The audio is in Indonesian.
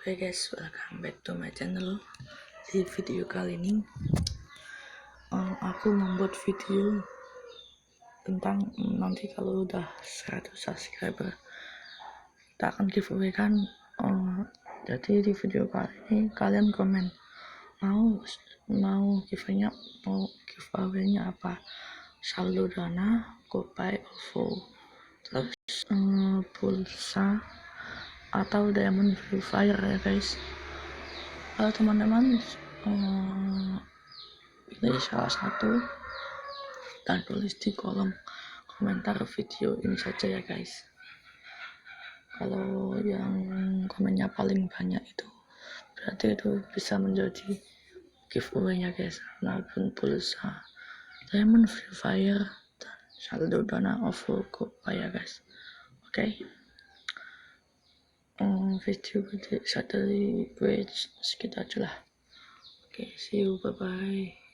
Oke guys, welcome back to my channel. Di video kali ini aku membuat video tentang nanti kalau udah 100 subscriber kita akan giveaway kan. Jadi di video kali ini kalian komen mau giveaway-nya apa, saldo dana, GoPay, OVO, terus pulsa atau diamond Free Fire ya guys. Kalau teman-teman pilih salah satu dan tulis di kolom komentar video ini saja ya guys. Kalau yang komennya paling banyak itu berarti itu bisa menjadi giveaway-nya guys, maupun pulsa diamond Free Fire dan saldo dana OVO GoPay ya guys. Oke. Video dari gue segitu aja lah. Oke, see you, bye bye.